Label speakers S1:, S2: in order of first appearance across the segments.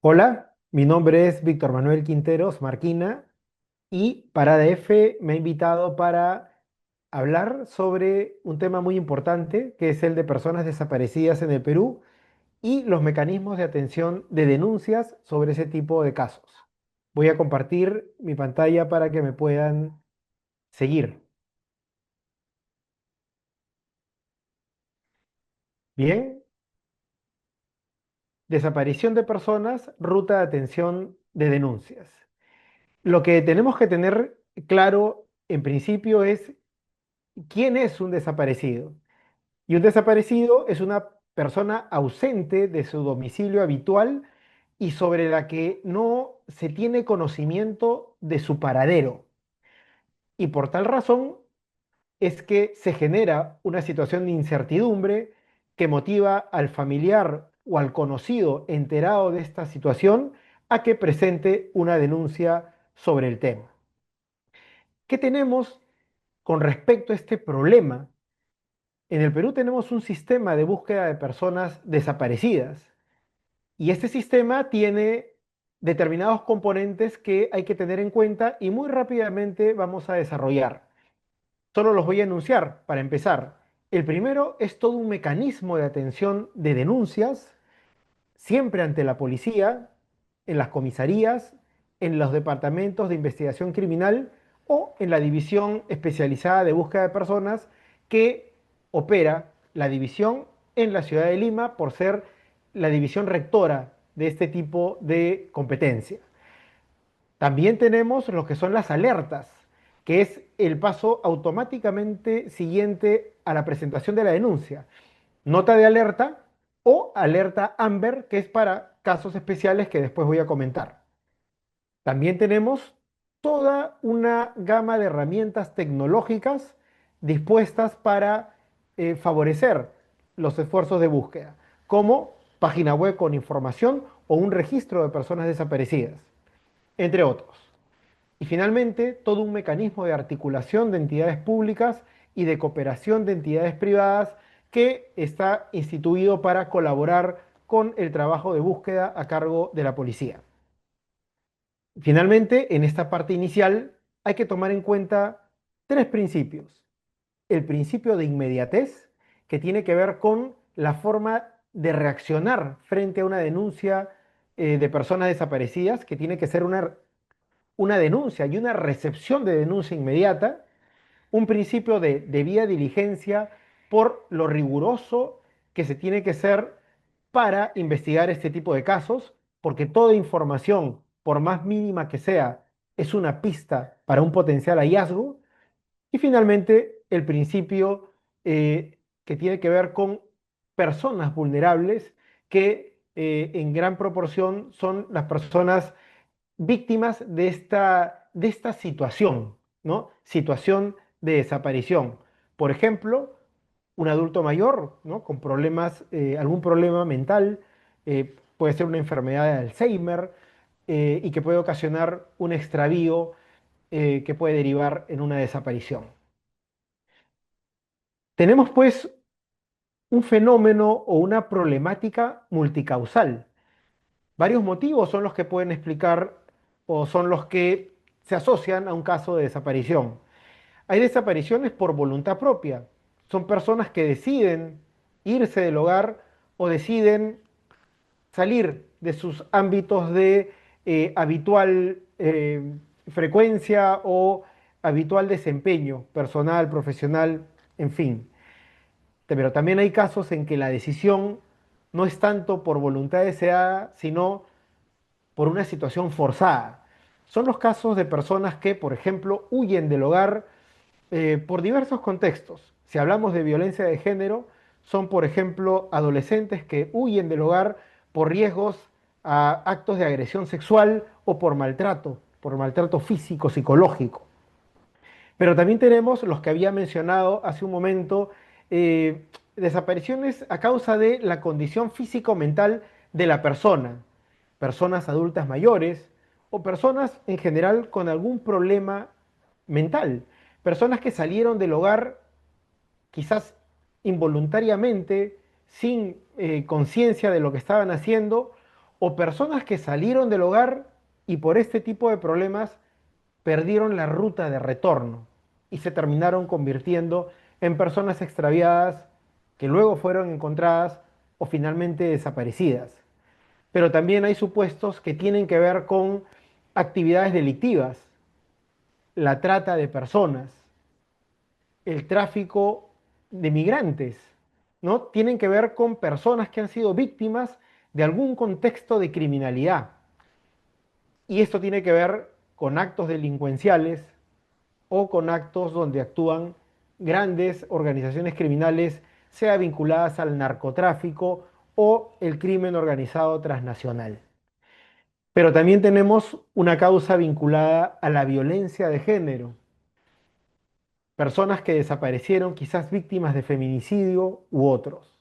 S1: Hola, mi nombre es Víctor Manuel Quinteros Marquina y Paradef me ha invitado para hablar sobre un tema muy importante que es el de personas desaparecidas en el Perú y los mecanismos de atención de denuncias sobre ese tipo de casos. Voy a compartir mi pantalla para que me puedan seguir. Bien, desaparición de personas, ruta de atención de denuncias. Lo que tenemos que tener claro en principio es quién es un desaparecido. Y un desaparecido es una persona ausente de su domicilio habitual y sobre la que no se tiene conocimiento de su paradero. Y por tal razón es que se genera una situación de incertidumbre que motiva al familiar o al conocido enterado de esta situación a que presente una denuncia sobre el tema. ¿Qué tenemos con respecto a este problema? En el Perú tenemos un sistema de búsqueda de personas desaparecidas y este sistema tiene determinados componentes que hay que tener en cuenta y muy rápidamente vamos a desarrollar. Solo los voy a enunciar para empezar. El primero es todo un mecanismo de atención de denuncias siempre ante la policía, en las comisarías, en los departamentos de investigación criminal o en la división especializada de búsqueda de personas que opera la división en la ciudad de Lima por ser la división rectora de este tipo de competencia. También tenemos lo que son las alertas, que es el paso automáticamente siguiente a la presentación de la denuncia. Nota de alerta o alerta Amber, que es para casos especiales que después voy a comentar. También tenemos toda una gama de herramientas tecnológicas dispuestas para favorecer los esfuerzos de búsqueda, como página web con información o un registro de personas desaparecidas, entre otros. Y finalmente, todo un mecanismo de articulación de entidades públicas y de cooperación de entidades privadas que está instituido para colaborar con el trabajo de búsqueda a cargo de la policía. Finalmente, en esta parte inicial hay que tomar en cuenta tres principios. El principio de inmediatez, que tiene que ver con la forma de reaccionar frente a una denuncia de personas desaparecidas, que tiene que ser una denuncia y una recepción de denuncia inmediata, un principio de debida diligencia por lo riguroso que se tiene que ser para investigar este tipo de casos, porque toda información, por más mínima que sea, es una pista para un potencial hallazgo. Y finalmente, el principio que tiene que ver con personas vulnerables que en gran proporción son las personas víctimas de esta situación, ¿no? Situación de desaparición. Por ejemplo, un adulto mayor, ¿no? Con problemas, algún problema mental, puede ser una enfermedad de Alzheimer, y que puede ocasionar un extravío que puede derivar en una desaparición. Tenemos pues un fenómeno o una problemática multicausal. Varios motivos son los que pueden explicar o son los que se asocian a un caso de desaparición. Hay desapariciones por voluntad propia. Son personas que deciden irse del hogar o deciden salir de sus ámbitos de habitual frecuencia o habitual desempeño personal, profesional, en fin. Pero también hay casos en que la decisión no es tanto por voluntad deseada, sino por una situación forzada. Son los casos de personas que, por ejemplo, huyen del hogar por diversos contextos. Si hablamos de violencia de género, son, por ejemplo, adolescentes que huyen del hogar por riesgos a actos de agresión sexual o por maltrato físico, psicológico. Pero también tenemos los que había mencionado hace un momento, desapariciones a causa de la condición físico-mental de la persona, personas adultas mayores o personas en general con algún problema mental, personas que salieron del hogar quizás involuntariamente, sin conciencia de lo que estaban haciendo, o personas que salieron del hogar y por este tipo de problemas perdieron la ruta de retorno y se terminaron convirtiendo en personas extraviadas que luego fueron encontradas o finalmente desaparecidas. Pero también hay supuestos que tienen que ver con actividades delictivas, la trata de personas, el tráfico de migrantes, ¿no? Tienen que ver con personas que han sido víctimas de algún contexto de criminalidad. Y esto tiene que ver con actos delincuenciales o con actos donde actúan grandes organizaciones criminales, sea vinculadas al narcotráfico o el crimen organizado transnacional. Pero también tenemos una causa vinculada a la violencia de género, personas que desaparecieron quizás víctimas de feminicidio u otros.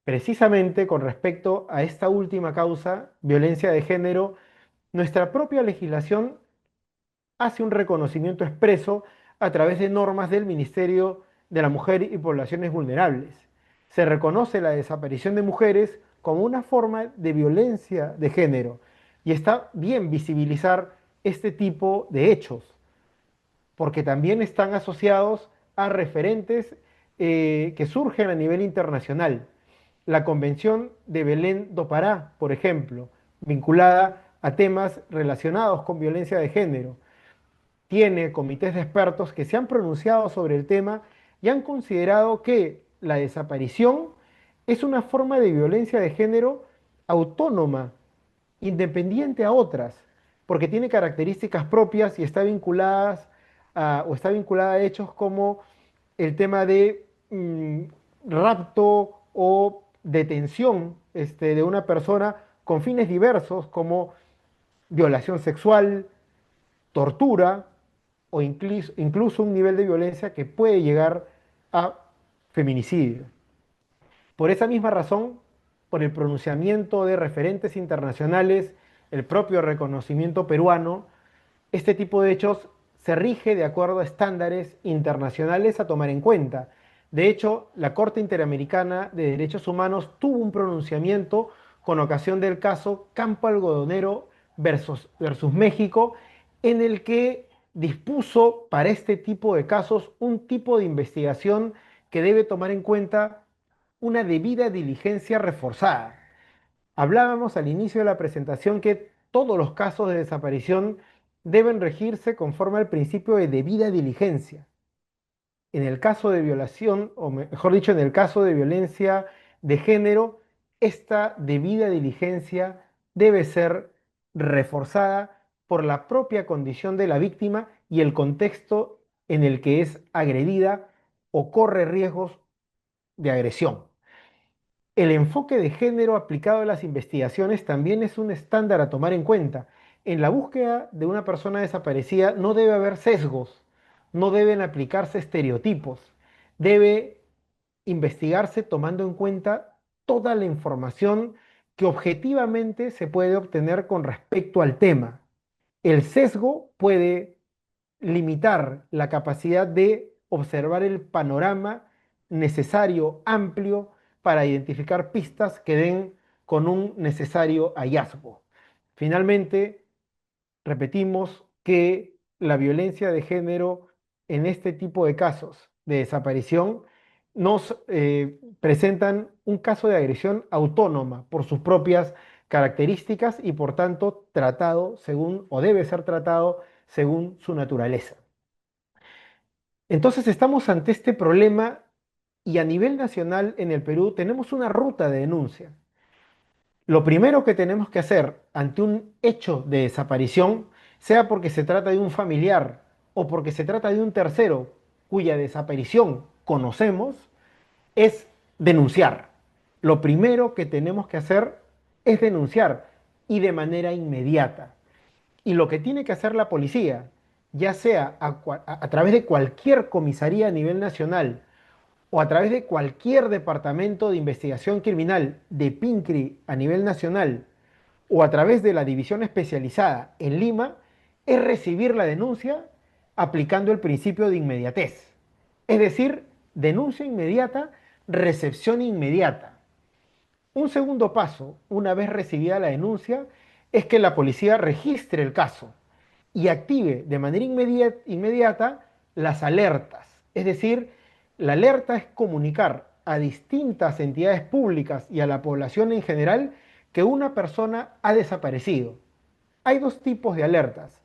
S1: Precisamente con respecto a esta última causa, violencia de género, nuestra propia legislación hace un reconocimiento expreso a través de normas del Ministerio de la Mujer y Poblaciones Vulnerables. Se reconoce la desaparición de mujeres como una forma de violencia de género y está bien visibilizar este tipo de hechos, porque también están asociados a referentes que surgen a nivel internacional. La Convención de Belén do Pará, por ejemplo, vinculada a temas relacionados con violencia de género, tiene comités de expertos que se han pronunciado sobre el tema y han considerado que la desaparición es una forma de violencia de género autónoma, independiente a otras, porque tiene características propias y está o está vinculada a hechos como el tema de rapto o detención de una persona con fines diversos como violación sexual, tortura o incluso un nivel de violencia que puede llegar a feminicidio. Por esa misma razón, por el pronunciamiento de referentes internacionales, el propio reconocimiento peruano, este tipo de hechos se rige de acuerdo a estándares internacionales a tomar en cuenta. De hecho, la Corte Interamericana de Derechos Humanos tuvo un pronunciamiento con ocasión del caso Campo Algodonero versus México, en el que dispuso para este tipo de casos un tipo de investigación que debe tomar en cuenta una debida diligencia reforzada. Hablábamos al inicio de la presentación que todos los casos de desaparición deben regirse conforme al principio de debida diligencia. En el caso de violación, o mejor dicho, en el caso de violencia de género, esta debida diligencia debe ser reforzada por la propia condición de la víctima y el contexto en el que es agredida o corre riesgos de agresión. El enfoque de género aplicado a las investigaciones también es un estándar a tomar en cuenta. En la búsqueda de una persona desaparecida no debe haber sesgos, no deben aplicarse estereotipos, debe investigarse tomando en cuenta toda la información que objetivamente se puede obtener con respecto al tema. El sesgo puede limitar la capacidad de observar el panorama necesario, amplio, para identificar pistas que den con un necesario hallazgo. Finalmente, repetimos que la violencia de género en este tipo de casos de desaparición nos presentan un caso de agresión autónoma por sus propias características y por tanto tratado según o debe ser tratado según su naturaleza. Entonces estamos ante este problema y a nivel nacional en el Perú tenemos una ruta de denuncia. Lo primero que tenemos que hacer ante un hecho de desaparición, sea porque se trata de un familiar o porque se trata de un tercero cuya desaparición conocemos, es denunciar. Lo primero que tenemos que hacer es denunciar y de manera inmediata. Y lo que tiene que hacer la policía, ya sea a través de cualquier comisaría a nivel nacional o a través de cualquier departamento de investigación criminal de PINCRI a nivel nacional o a través de la división especializada en Lima, es recibir la denuncia aplicando el principio de inmediatez. Es decir, denuncia inmediata, recepción inmediata. Un segundo paso, una vez recibida la denuncia, es que la policía registre el caso y active de manera inmediata las alertas. Es decir, la alerta es comunicar a distintas entidades públicas y a la población en general que una persona ha desaparecido. Hay dos tipos de alertas.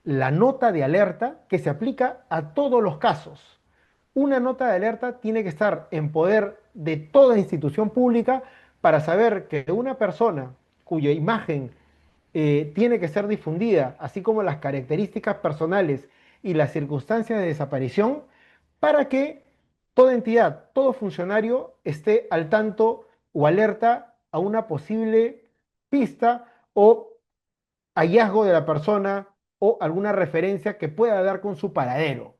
S1: La nota de alerta, que se aplica a todos los casos. Una nota de alerta tiene que estar en poder de toda institución pública para saber que una persona cuya imagen tiene que ser difundida, así como las características personales y las circunstancias de desaparición, para que toda entidad, todo funcionario esté al tanto o alerta a una posible pista o hallazgo de la persona o alguna referencia que pueda dar con su paradero.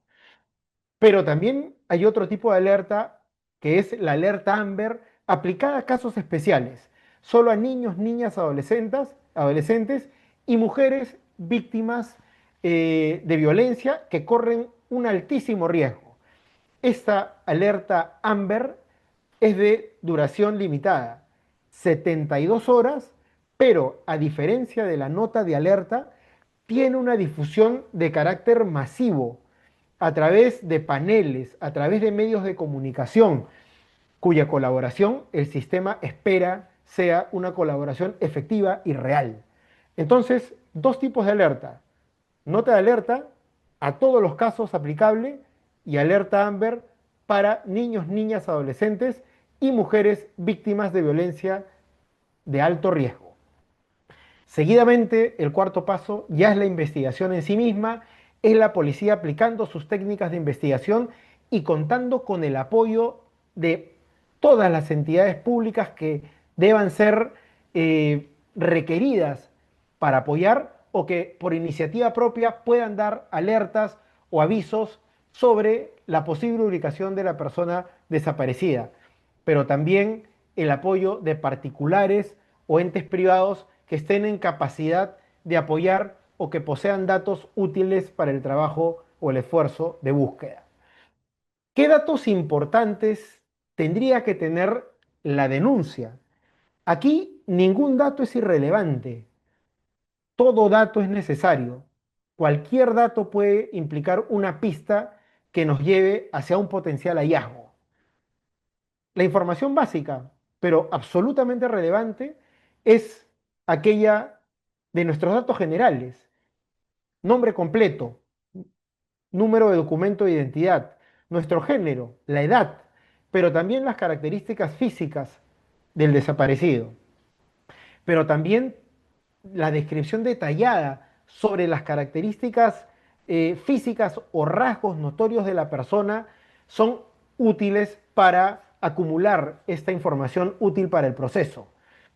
S1: Pero también hay otro tipo de alerta que es la alerta Amber aplicada a casos especiales, solo a niños, niñas, adolescentes y mujeres víctimas de violencia que corren un altísimo riesgo. Esta alerta Amber es de duración limitada, 72 horas, pero a diferencia de la nota de alerta, tiene una difusión de carácter masivo a través de paneles, a través de medios de comunicación, cuya colaboración el sistema espera sea una colaboración efectiva y real. Entonces, dos tipos de alerta. Nota de alerta a todos los casos aplicable y alerta Amber para niños, niñas, adolescentes y mujeres víctimas de violencia de alto riesgo. Seguidamente, el cuarto paso ya es la investigación en sí misma, es la policía aplicando sus técnicas de investigación y contando con el apoyo de todas las entidades públicas que deban ser requeridas para apoyar o que por iniciativa propia puedan dar alertas o avisos sobre la posible ubicación de la persona desaparecida, pero también el apoyo de particulares o entes privados que estén en capacidad de apoyar o que posean datos útiles para el trabajo o el esfuerzo de búsqueda. ¿Qué datos importantes tendría que tener la denuncia? Aquí ningún dato es irrelevante, todo dato es necesario. Cualquier dato puede implicar una pista que nos lleve hacia un potencial hallazgo. La información básica, pero absolutamente relevante, es aquella de nuestros datos generales: nombre completo, número de documento de identidad, nuestro género, la edad, pero también las características físicas del desaparecido, pero también la descripción detallada sobre las características físicas o rasgos notorios de la persona son útiles para acumular esta información útil para el proceso.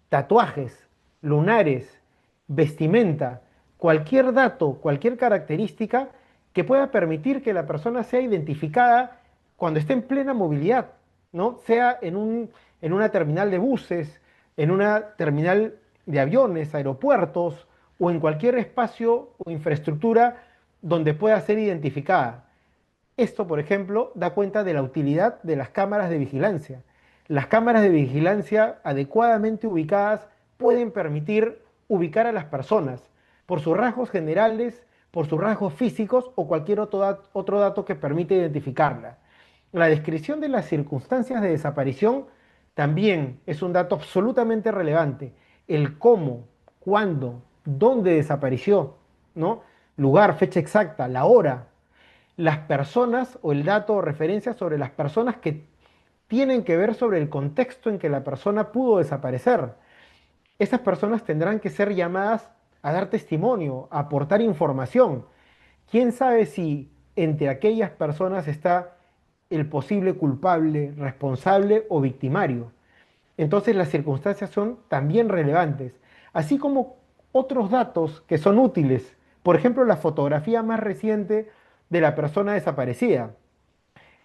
S1: Tatuajes, lunares, vestimenta, cualquier dato, cualquier característica que pueda permitir que la persona sea identificada cuando esté en plena movilidad, ¿no? Sea en una terminal de buses, en una terminal de aviones, aeropuertos o en cualquier espacio o infraestructura donde pueda ser identificada. Esto, por ejemplo, da cuenta de la utilidad de las cámaras de vigilancia. Las cámaras de vigilancia adecuadamente ubicadas pueden permitir ubicar a las personas por sus rasgos generales, por sus rasgos físicos o cualquier otro dato que permite identificarla. La descripción de las circunstancias de desaparición también es un dato absolutamente relevante. El cómo, cuándo, dónde desapareció, ¿no? Lugar, fecha exacta, la hora, las personas o el dato o referencia sobre las personas que tienen que ver sobre el contexto en que la persona pudo desaparecer. Esas personas tendrán que ser llamadas a dar testimonio, a aportar información. ¿Quién sabe si entre aquellas personas está el posible culpable, responsable o victimario? Entonces las circunstancias son también relevantes, así como otros datos que son útiles. Por ejemplo, la fotografía más reciente de la persona desaparecida,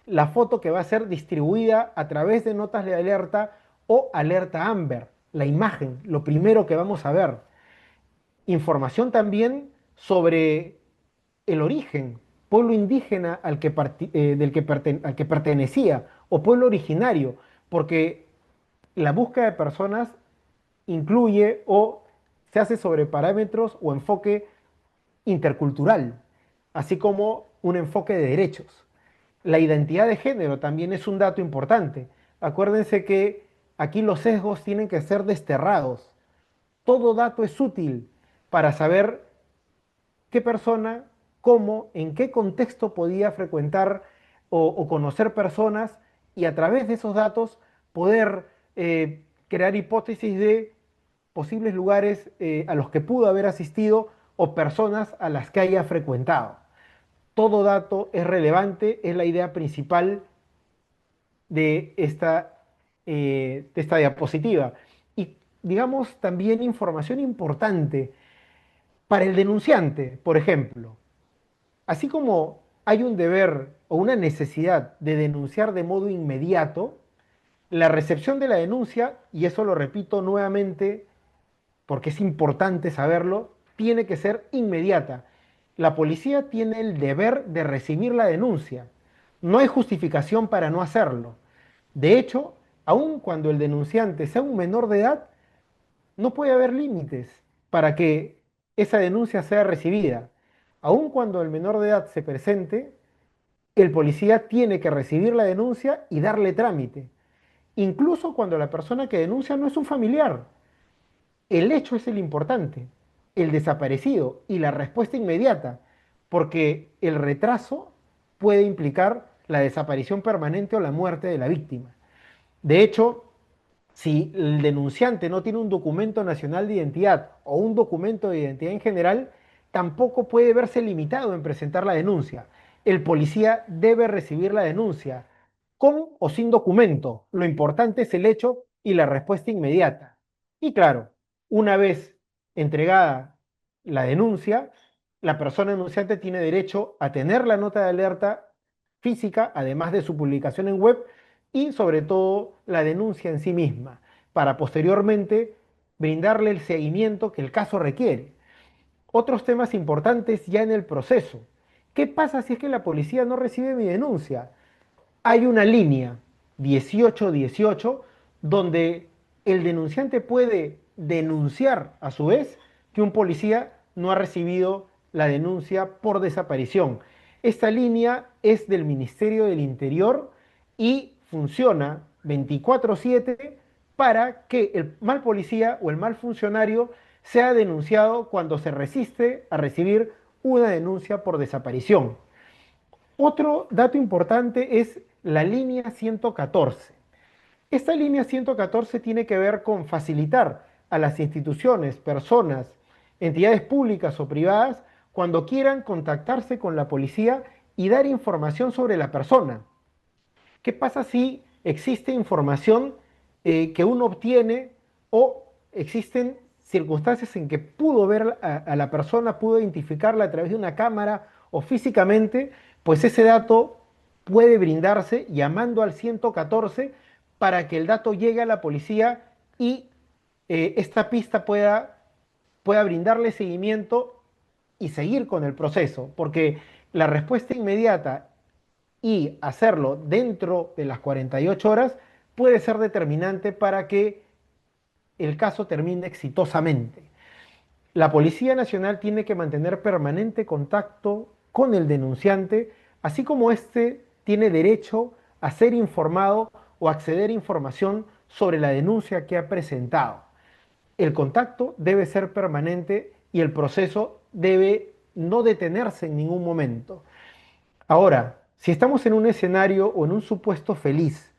S1: la foto que va a ser distribuida a través de notas de alerta o alerta Amber, la imagen, lo primero que vamos a ver. Información también sobre el origen, pueblo indígena al que pertenecía o pueblo originario, porque la búsqueda de personas incluye o se hace sobre parámetros o enfoque intercultural, así como un enfoque de derechos. La identidad de género también es un dato importante. Acuérdense que aquí los sesgos tienen que ser desterrados. Todo dato es útil para saber qué persona, cómo, en qué contexto podía frecuentar o conocer personas y a través de esos datos poder crear hipótesis de posibles lugares a los que pudo haber asistido o personas a las que haya frecuentado. Todo dato es relevante, es la idea principal de esta diapositiva. Y digamos también información importante para el denunciante, por ejemplo. Así como hay un deber o una necesidad de denunciar de modo inmediato, la recepción de la denuncia, y eso lo repito nuevamente porque es importante saberlo, tiene que ser inmediata. La policía tiene el deber de recibir la denuncia. No hay justificación para no hacerlo. De hecho, aun cuando el denunciante sea un menor de edad, no puede haber límites para que esa denuncia sea recibida. Aun cuando el menor de edad se presente, el policía tiene que recibir la denuncia y darle trámite. Incluso cuando la persona que denuncia no es un familiar. El hecho es el importante, el desaparecido y la respuesta inmediata, porque el retraso puede implicar la desaparición permanente o la muerte de la víctima. De hecho, si el denunciante no tiene un documento nacional de identidad o un documento de identidad en general, tampoco puede verse limitado en presentar la denuncia. El policía debe recibir la denuncia, con o sin documento. Lo importante es el hecho y la respuesta inmediata. Y claro, una vez entregada la denuncia, la persona denunciante tiene derecho a tener la nota de alerta física, además de su publicación en web, y sobre todo la denuncia en sí misma, para posteriormente brindarle el seguimiento que el caso requiere. Otros temas importantes ya en el proceso. ¿Qué pasa si es que la policía no recibe mi denuncia? Hay una línea 1818 donde el denunciante puede denunciar a su vez que un policía no ha recibido la denuncia por desaparición. Esta línea es del Ministerio del Interior y funciona 24/7 para que el mal policía o el mal funcionario sea denunciado cuando se resiste a recibir una denuncia por desaparición. Otro dato importante es la línea 114. Esta línea 114 tiene que ver con facilitar a las instituciones, personas, entidades públicas o privadas cuando quieran contactarse con la policía y dar información sobre la persona. ¿Qué pasa si existe información que uno obtiene o existen circunstancias en que pudo ver a la persona, pudo identificarla a través de una cámara o físicamente? Pues ese dato puede brindarse llamando al 114 para que el dato llegue a la policía y esta pista pueda brindarle seguimiento y seguir con el proceso, porque la respuesta inmediata y hacerlo dentro de las 48 horas puede ser determinante para que el caso termine exitosamente. La Policía Nacional tiene que mantener permanente contacto con el denunciante, así como éste tiene derecho a ser informado o acceder a información sobre la denuncia que ha presentado. El contacto debe ser permanente y el proceso debe no detenerse en ningún momento. Ahora, si estamos en un escenario o en un supuesto feliz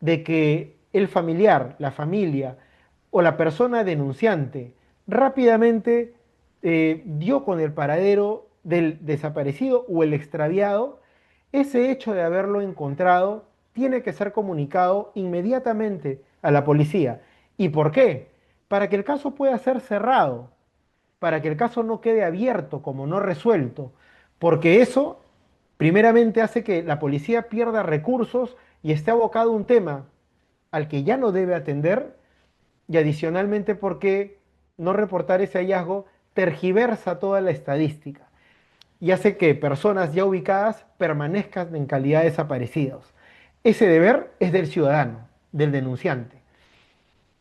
S1: de que el familiar, la familia o la persona denunciante rápidamente dio con el paradero del desaparecido o el extraviado, ese hecho de haberlo encontrado tiene que ser comunicado inmediatamente a la policía. ¿Y por qué? Para que el caso pueda ser cerrado, para que el caso no quede abierto como no resuelto, porque eso primeramente hace que la policía pierda recursos y esté abocado a un tema al que ya no debe atender, y adicionalmente porque no reportar ese hallazgo tergiversa toda la estadística y hace que personas ya ubicadas permanezcan en calidad de desaparecidos. Ese deber es del ciudadano, del denunciante.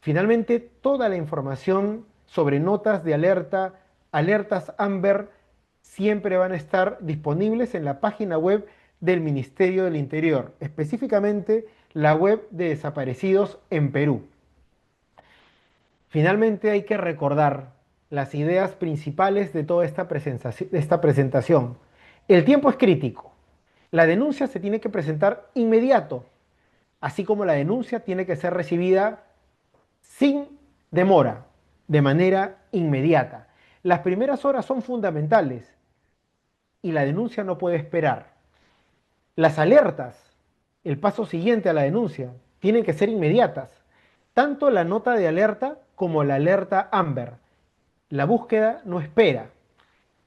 S1: Finalmente, toda la información sobre notas de alerta, alertas Amber, siempre van a estar disponibles en la página web del Ministerio del Interior, específicamente la web de desaparecidos en Perú. Finalmente, hay que recordar las ideas principales de toda esta presentación. El tiempo es crítico. La denuncia se tiene que presentar inmediato, así como la denuncia tiene que ser recibida sin demora, de manera inmediata. Las primeras horas son fundamentales y la denuncia no puede esperar. Las alertas, el paso siguiente a la denuncia, tienen que ser inmediatas. Tanto la nota de alerta como la alerta Amber. La búsqueda no espera.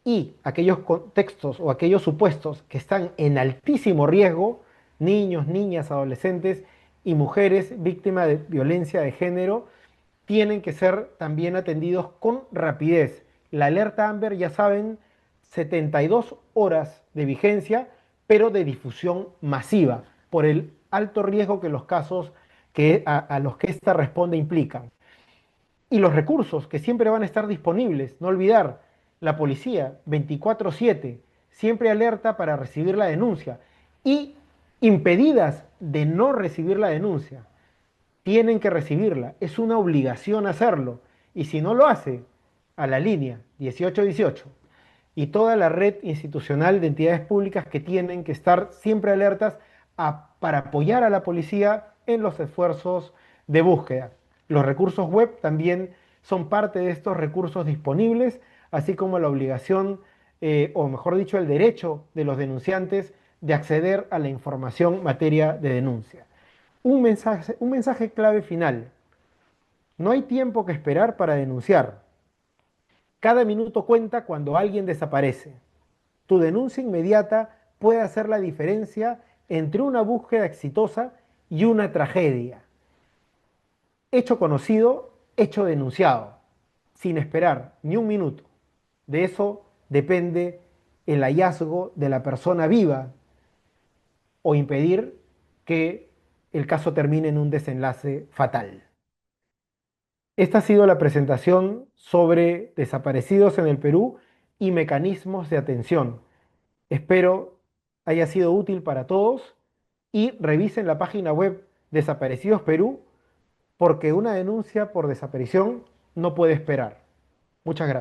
S1: Y aquellos contextos o aquellos supuestos que están en altísimo riesgo, niños, niñas, adolescentes y mujeres víctimas de violencia de género, tienen que ser también atendidos con rapidez. La alerta Amber, ya saben, 72 horas de vigencia, pero de difusión masiva, por el alto riesgo que los casos a los que esta responde implican. Y los recursos que siempre van a estar disponibles, no olvidar, la policía 24/7, siempre alerta para recibir la denuncia y impedidas de no recibir la denuncia tienen que recibirla, es una obligación hacerlo. Y si no lo hace, a la línea 1818 y toda la red institucional de entidades públicas que tienen que estar siempre alertas para apoyar a la policía en los esfuerzos de búsqueda. Los recursos web también son parte de estos recursos disponibles, así como la obligación, o mejor dicho, el derecho de los denunciantes de acceder a la información materia de denuncia. Un mensaje clave final. No hay tiempo que esperar para denunciar. Cada minuto cuenta cuando alguien desaparece. Tu denuncia inmediata puede hacer la diferencia entre una búsqueda exitosa y una tragedia. Hecho conocido, hecho denunciado, sin esperar ni un minuto. De eso depende el hallazgo de la persona viva o impedir que el caso termine en un desenlace fatal. Esta ha sido la presentación sobre desaparecidos en el Perú y mecanismos de atención. Espero haya sido útil para todos y revisen la página web Desaparecidos Perú porque una denuncia por desaparición no puede esperar. Muchas gracias.